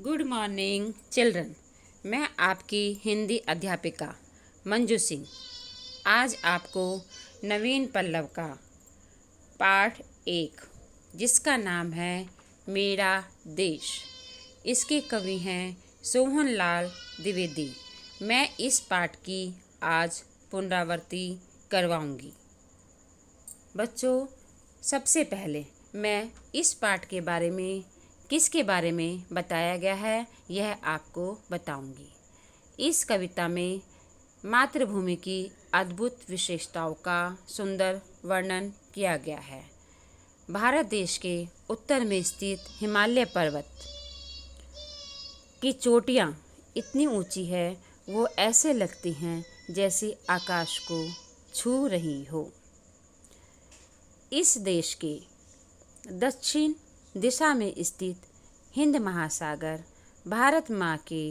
Good morning children. मैं आपकी हिंदी अध्यापिका मंजू सिंह आज आपको नवीन पल्लव का पाठ 1 जिसका नाम है मेरा देश, इसके कवि हैं सोहनलाल द्विवेदी। मैं इस पाठ की आज पुनरावृत्ति करवाऊंगी। बच्चों, सबसे पहले मैं इस पाठ के बारे में किसके बारे में बताया गया है यह आपको बताऊंगी। इस कविता में मातृभूमि की अद्भुत विशेषताओं का सुंदर वर्णन किया गया है। भारत देश के उत्तर में स्थित हिमालय पर्वत की चोटियाँ इतनी ऊंची है वो ऐसे लगती हैं जैसे आकाश को छू रही हो। इस देश के दक्षिण दिशा में स्थित हिंद महासागर भारत माँ के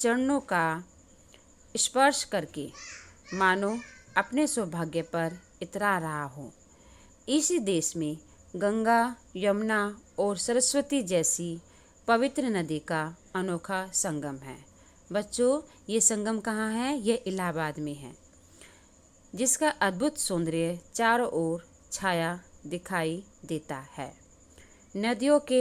चरणों का स्पर्श करके मानो अपने सौभाग्य पर इतरा रहा हो। इसी देश में गंगा, यमुना और सरस्वती जैसी पवित्र नदी का अनोखा संगम है। बच्चों, ये संगम कहाँ है? ये इलाहाबाद में है, जिसका अद्भुत सौंदर्य चारों ओर छाया दिखाई देता है। नदियों के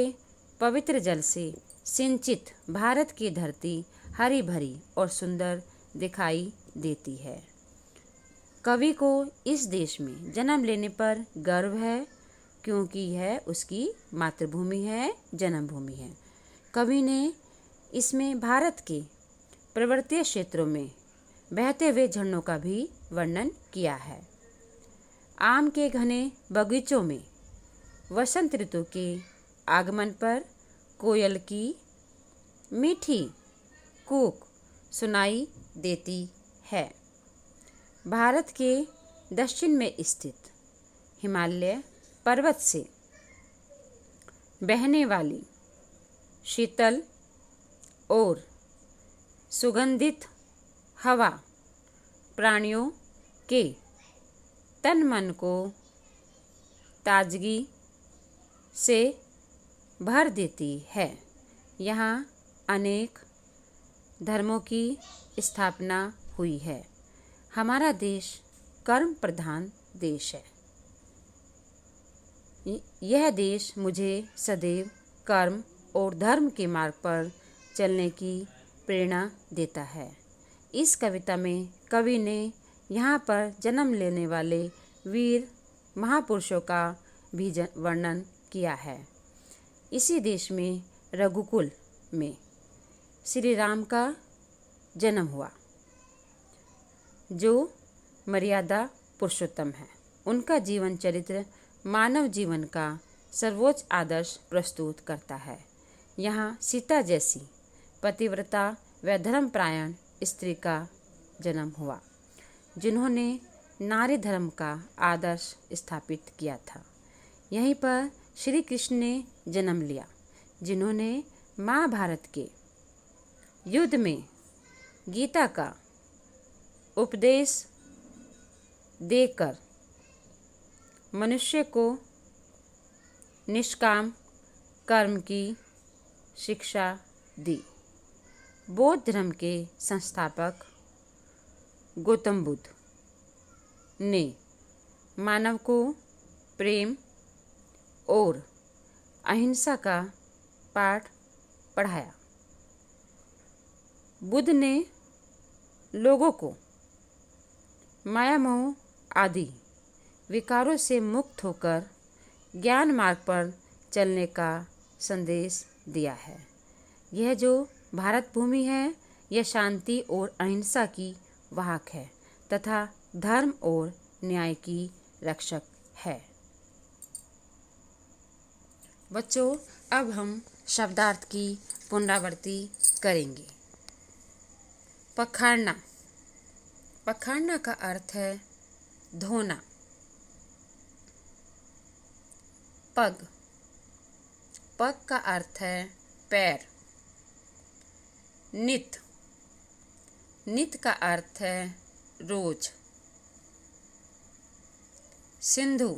पवित्र जल से सिंचित भारत की धरती हरी भरी और सुंदर दिखाई देती है। कवि को इस देश में जन्म लेने पर गर्व है, क्योंकि यह उसकी मातृभूमि है, जन्मभूमि है। कवि ने इसमें भारत के पर्वतीय क्षेत्रों में बहते हुए झरनों का भी वर्णन किया है। आम के घने बगीचों में वसंत ऋतु के आगमन पर कोयल की मीठी कूक सुनाई देती है। भारत के दक्षिण में स्थित हिमालय पर्वत से बहने वाली शीतल और सुगंधित हवा प्राणियों के तन मन को ताजगी से भर देती है। यहाँ अनेक धर्मों की स्थापना हुई है। हमारा देश कर्म प्रधान देश है। यह देश मुझे सदैव कर्म और धर्म के मार्ग पर चलने की प्रेरणा देता है। इस कविता में कवि ने यहाँ पर जन्म लेने वाले वीर महापुरुषों का भी वर्णन किया है। इसी देश में रघुकुल में श्री राम का जन्म हुआ, जो मर्यादा पुरुषोत्तम है। उनका जीवन चरित्र मानव जीवन का सर्वोच्च आदर्श प्रस्तुत करता है। यहाँ सीता जैसी पतिव्रता व धर्मपरायण स्त्री का जन्म हुआ, जिन्होंने नारी धर्म का आदर्श स्थापित किया था। यहीं पर श्री कृष्ण ने जन्म लिया, जिन्होंने महाभारत के युद्ध में गीता का उपदेश देकर मनुष्य को निष्काम कर्म की शिक्षा दी। बौद्ध धर्म के संस्थापक गौतम बुद्ध ने मानव को प्रेम और अहिंसा का पाठ पढ़ाया। बुद्ध ने लोगों को माया मोह आदि विकारों से मुक्त होकर ज्ञान मार्ग पर चलने का संदेश दिया है। यह जो भारत भूमि है, यह शांति और अहिंसा की वाहक है तथा धर्म और न्याय की रक्षक है। बच्चों, अब हम शब्दार्थ की पुनरावृत्ति करेंगे। पखाड़ना। पखाड़ना का अर्थ है धोना। पग। पग का अर्थ है पैर। नित। नित का अर्थ है रोज। सिंधु।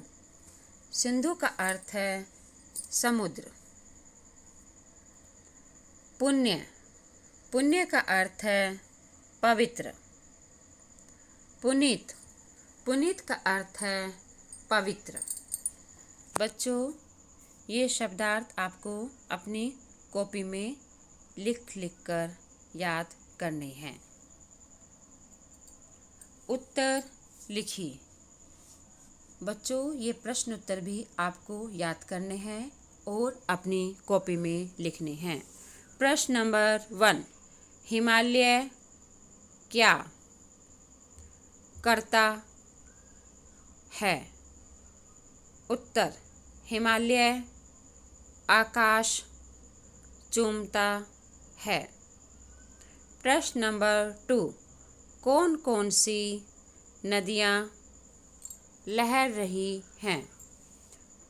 सिंधु का अर्थ है समुद्र। पुण्य। पुण्य का अर्थ है पवित्र। पुनीत। पुनीत का अर्थ है पवित्र। बच्चों, ये शब्दार्थ आपको अपनी कॉपी में लिख कर याद करने हैं। उत्तर लिखिए। बच्चों, ये प्रश्न उत्तर भी आपको याद करने हैं और अपनी कॉपी में लिखने हैं। प्रश्न नंबर 1, हिमालय क्या करता है? उत्तर, हिमालय आकाश चूमता है। प्रश्न नंबर 2, कौन कौन सी नदियाँ लहर रही हैं?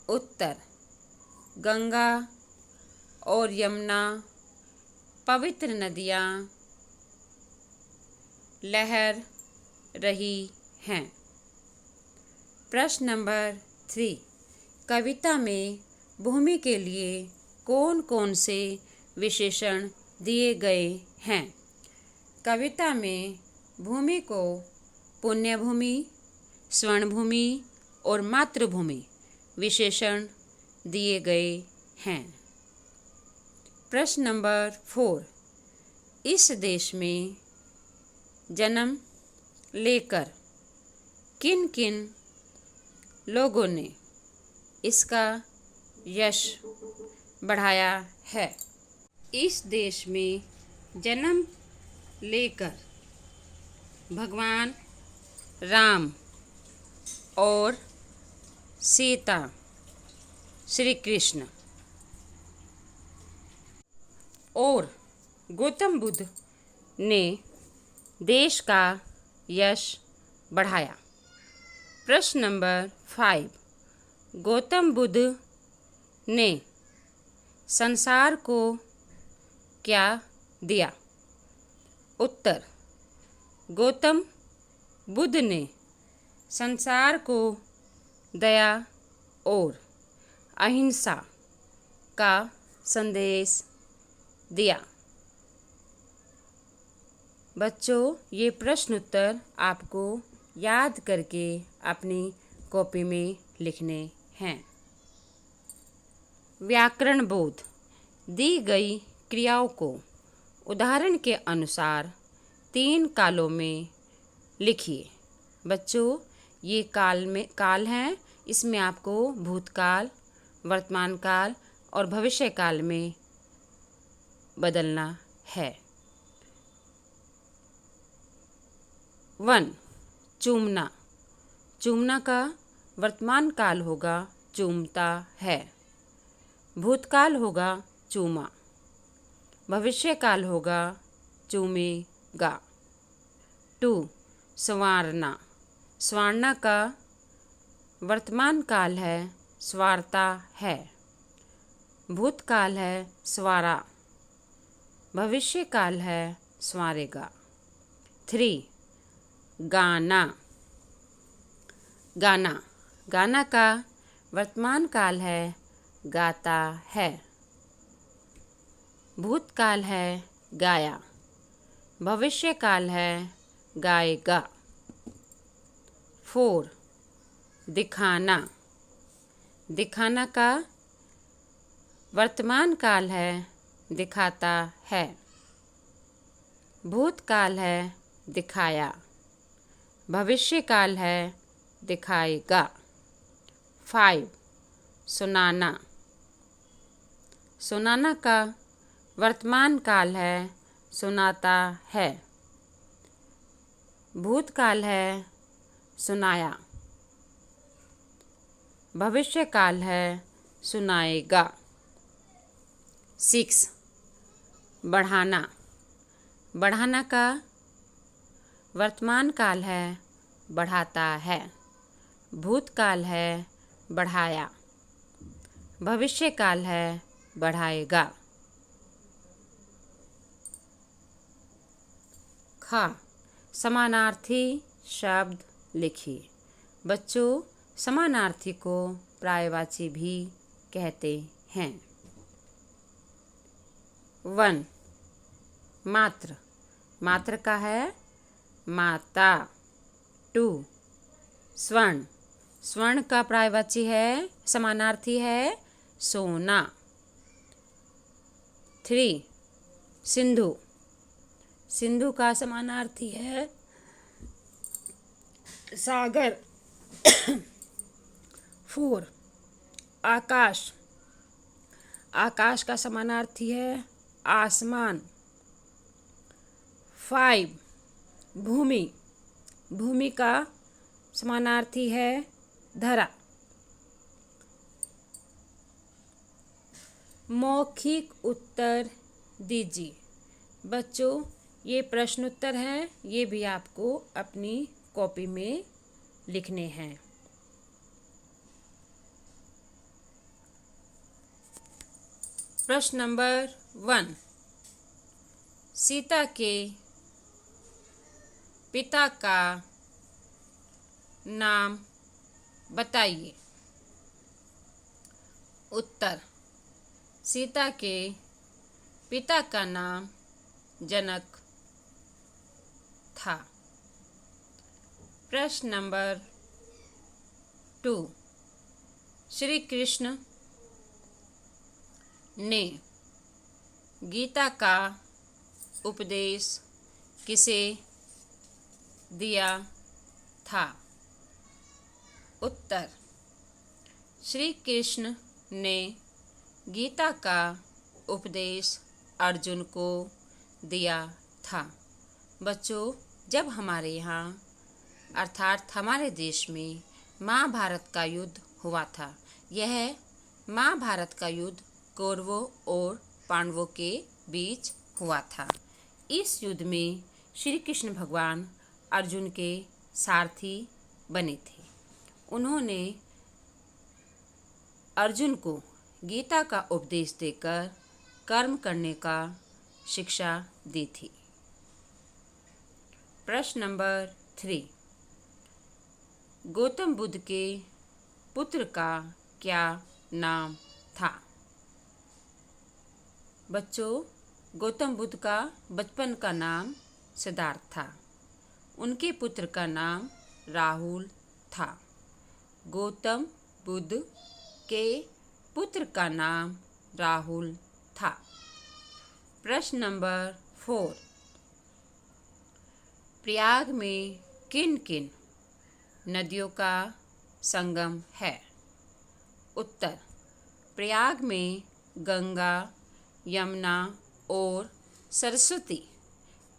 उत्तर, गंगा और यमुना पवित्र नदियाँ लहर रही हैं। प्रश्न नंबर 3, कविता में भूमि के लिए कौन कौन से विशेषण दिए गए हैं? कविता में भूमि को पुण्य भूमि, स्वर्ण भूमि और मातृभूमि विशेषण दिए गए हैं। प्रश्न नंबर 4, इस देश में जन्म लेकर किन किन लोगों ने इसका यश बढ़ाया है? इस देश में जन्म लेकर भगवान राम और सीता श्री कृष्ण और गौतम बुद्ध ने देश का यश बढ़ाया। प्रश्न नंबर 5, गौतम बुद्ध ने संसार को क्या दिया? उत्तर, गौतम बुद्ध ने संसार को दया और अहिंसा का संदेश दिया। बच्चों, ये प्रश्न उत्तर आपको याद करके अपनी कॉपी में लिखने हैं। व्याकरण बोध। दी गई क्रियाओं को उदाहरण के अनुसार 3 कालों में लिखिए। बच्चों, ये काल हैं, इसमें आपको भूतकाल, वर्तमान काल और भविष्य काल में बदलना है। 1, चूमना। चूमना का वर्तमान काल होगा चूमता है। भूतकाल होगा चूमा। भविष्य काल होगा चूमेगा। 2, संवारना। संवारना का वर्तमान काल है संवारता है। भूतकाल है संवारा। भविष्य काल है संवारेगा। 3, गाना। गाना। गाना का वर्तमान काल है गाता है। भूतकाल है गाया। भविष्य काल है गाएगा। 4, दिखाना। दिखाना का वर्तमान काल है दिखाता है। भूतकाल है दिखाया। भविष्य काल है दिखाएगा। 5, सुनाना। सुनाना का वर्तमान काल है सुनाता है। भूतकाल है सुनाया। भविष्य काल है सुनाएगा। 6, बढ़ाना। बढ़ाना का वर्तमान काल है बढ़ाता है। भूतकाल है बढ़ाया। भविष्य काल है बढ़ाएगा। ख, समानार्थी शब्द लिखिए। बच्चों, समानार्थी को पर्यायवाची भी कहते हैं। 1, मात्र, मात्र का है माता। 2 स्वर्ण, स्वर्ण का पर्यायवाची है, समानार्थी है सोना। 3 सिंधु, सिंधु का समानार्थी है सागर। 4 आकाश, आकाश का समानार्थी है आसमान। 5 भूमि, भूमि का समानार्थी है धरा। मौखिक उत्तर दीजिए। बच्चों, ये प्रश्न उत्तर हैं, ये भी आपको अपनी कॉपी में लिखने हैं। प्रश्न नंबर 1, सीता के पिता का नाम बताइए। उत्तर, सीता के पिता का नाम जनक था। प्रश्न नंबर 2, श्री कृष्ण ने गीता का उपदेश किसे दिया था। उत्तर, श्री कृष्ण ने गीता का उपदेश अर्जुन को दिया था। बच्चों, जब हमारे यहाँ अर्थात हमारे देश में महाभारत का युद्ध हुआ था, यह महाभारत का युद्ध कौरवों और पांडवों के बीच हुआ था। इस युद्ध में श्री कृष्ण भगवान अर्जुन के सारथी बने थे। उन्होंने अर्जुन को गीता का उपदेश देकर कर्म करने का शिक्षा दी थी। प्रश्न नंबर 3, गौतम बुद्ध के पुत्र का क्या नाम था। बच्चों, गौतम बुद्ध का बचपन का नाम सिद्धार्थ था। उनके पुत्र का नाम राहुल था। गौतम बुद्ध के पुत्र का नाम राहुल था। प्रश्न नंबर 4, प्रयाग में किन किन नदियों का संगम है। उत्तर, प्रयाग में गंगा, यमुना और सरस्वती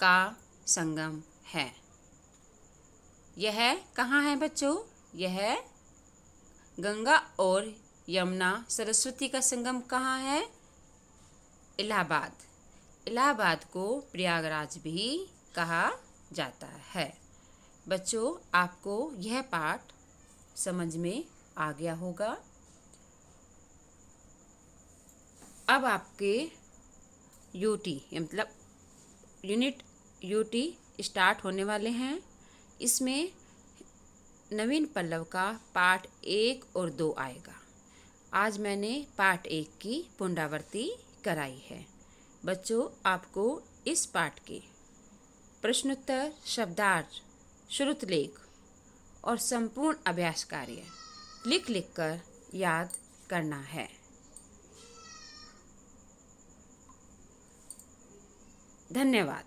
का संगम है। यह कहाँ है बच्चों? यह गंगा और यमुना सरस्वती का संगम कहाँ है? इलाहाबाद। इलाहाबाद को प्रयागराज भी कहा जाता है। बच्चों, आपको यह पाठ समझ में आ गया होगा। अब आपके यूटी मतलब यूनिट यूटी स्टार्ट होने वाले हैं। इसमें नवीन पल्लव का पाठ 1 और 2 आएगा। आज मैंने पाठ 1 की पुनरावृत्ति कराई है। बच्चों, आपको इस पाठ के प्रश्नोत्तर, शब्दार्थ, श्रुतलेख और संपूर्ण अभ्यास कार्य लिख लिख कर याद करना है। धन्यवाद।